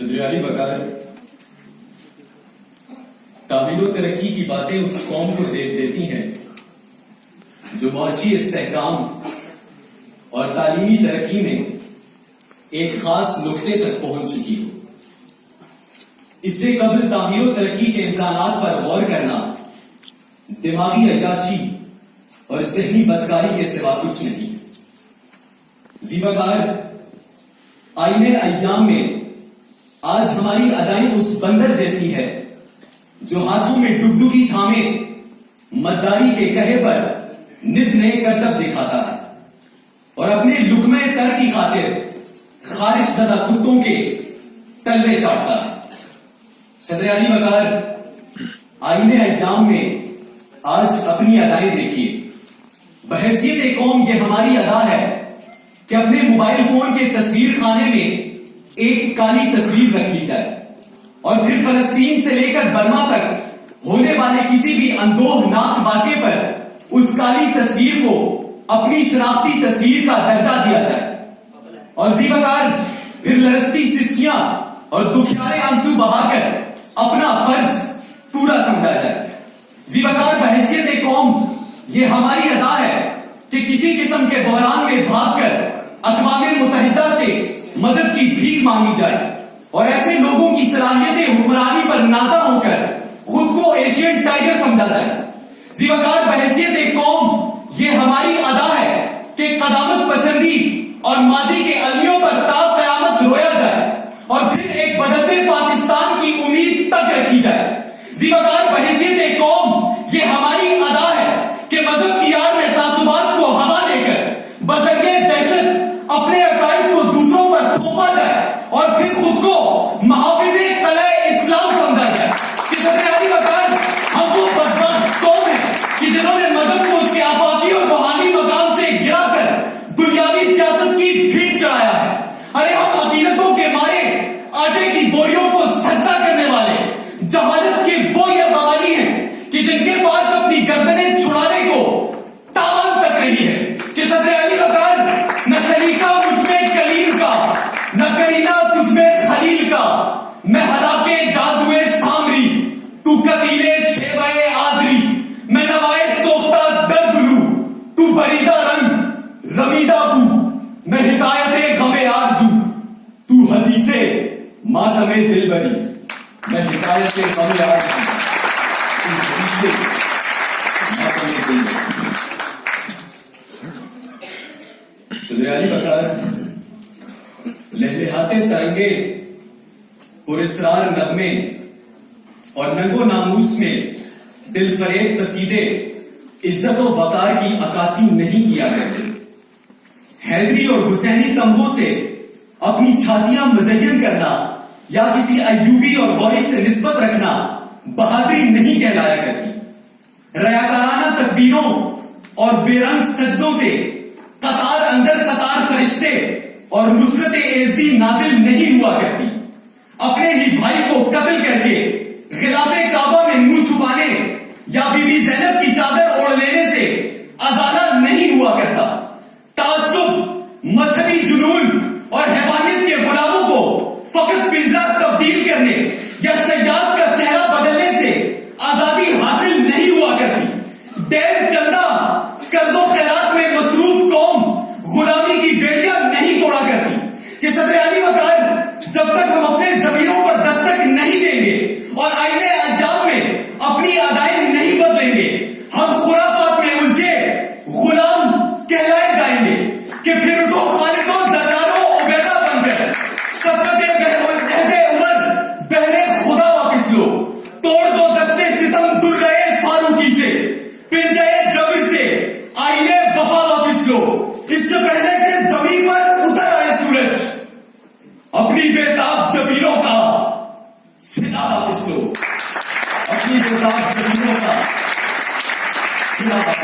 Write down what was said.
صدر بکار تعمیل و ترقی کی باتیں اس قوم کو زیب دیتی ہیں جو معاشی استحکام اور تعلیمی ترقی میں ایک خاص نقطے تک پہنچ چکی ہو. اس سے قبل تعمیر و ترقی کے امکانات پر غور کرنا دماغی عیاشی اور ذہنی بدکاری کے سوا کچھ نہیں. زیباکار آئین ایام میں آج ہماری ادائیں اس بندر جیسی ہے جو ہاتھوں میں ڈگڈگی تھامے مداری کے کہے پر نت نئے کرتب دکھاتا ہے اور اپنے لقمے تر کی خاطر خارش زدہ کتوں کے تلوے چاٹتا ہے. صدر علی وقار آئین ایام میں آج اپنی ادائیں دیکھیے. بحیثیت قوم یہ ہماری ادا ہے کہ اپنے موبائل فون کے تصویر خانے میں ایک کالی تصویر رکھ لی جائے اور پھر فلسطین سے لے کر برما تک ہونے والے کسی بھی اندوہناک واقعے پر اس کالی تصویر کو اپنی شناختی تصویر کا درجہ دیا جائے اور زیباکار پھر لرزتی سسکیاں اور دکھیارے آنسو بہا کر اپنا فرض پورا سمجھا جائے. زیباکار بحیثیت قوم یہ ہماری ادا ہے کہ کسی قسم کے بحران میں بھاگ کر اقوام متحدہ سے مدد کی بھیک مانگی جائے اور ایسے لوگوں کی صلاحیتیں حکمرانی پر نازا ہو کر خود کو ایشین ٹائیگر سمجھا جائے. زیباکار بحیثیت قوم یہ ہماری ادا ہے کہ قدامت پسندی اور ماضی کے المیوں پر تا قیامت رویا جائے اور پھر ایک بدلتے پاکستان کی امید تک رکھی جائے. زیباکار بحیثیت قوم یہ ہماری ادا ہے کہ مذہب کی آڑ میں تعصبات کو ہوا دے کر بذریعہ دہشت اپنے عقائد کو دوسروں پر تھوپا جائے اور پھر خود کو محافظ قلعہ اسلام سمجھا جائے. کہ صدر علی وقار ہم وہ بدبخت قوم ہیں کہ جنہوں نے مذہب کو اس کے آفاقی اور روحانی مقام سے گرا کر دنیاوی سیاست کی بھیٹ چڑھایا ہے. ارے ہم عقیدتوں کے مارے آٹے کی بوریوں کو سجدہ کرنے والے جہالت کے وہ یہ قوالی ہیں کہ جن کے پاس اپنی گردنیں چھڑانے کو تاوان تک نہیں ہے. کہ صدر علی وقار نہ سلیقہ مجھ میں کلیم کا نہ کرینہ تجھ میں خلیل کا میں ہلاکے جادوئے سامری تو قتیلے شیوائے آدری میں نوائے سوختہ در گلو تو بریدہ رنگ رمیدہ بو میں حکایت غم آرزو تو حدیث ماتم دل بری میں حکایت غم آرزو تو حدیث ماتم دل بری. صدر علی وقار لہلہاتے ترنگے پراسرار نغمے اور ننگو ناموس میں دل فریب قصیدے عزت و وقار کی عکاسی نہیں کیا کرتے. حیدری اور حسینی تمغوں سے اپنی چھاتیاں مزین کرنا یا کسی ایوبی اور غوری سے نسبت رکھنا بہادری نہیں کہلایا کرتی. ریاکارانہ تکبیروں اور بے رنگ سجدوں سے قطار اندر قطار فرشتے اور نصرت ایزدی نازل نہیں ہوا کرتی. اپنے ہی بھائی کو قتل کر کے غلاف کعبہ میں منہ چھپانے یا بی بی زینب کی چادر اوڑھ لینے سے ازالہ نہیں ہوا کرتا. تعصب مذہبی جنون اور حیوانیت کے غلاموں کو فقط پنجرہ تبدیل کرنے یا سیاد کا چہرہ بدلنے سے آزادی حاصل نہیں ہوا کرتی. دین چندہ قرض و خیرات میں مصروف قوم غلامی کی بیڑیاں نہیں توڑا کرتی. کہ صدر علی وقار جب تک ہم اپنے ضمیروں پر دستک نہیں دیں گے اور آئین ایام میں اپنی ادائیں نہیں بدلیں گے ہم خرافات میں الجھے غلام کہلائے جائیں گے. کہ پھر اٹھو خالدوں زرداروں عبیدہ بن کر سبقت عہد عمر بہرے خدا واپس لو. توڑ دو دستے ستم در رہے فاروقی سے پنجے جبر سے آئینے وفا واپس لو. اس سے پہلے کہ زمین پر اتر آئے سورج اپنی بےتاب جبینوں کا سلا واپس لو. اپنی بےتاب جبینوں کا سلا واپس لو.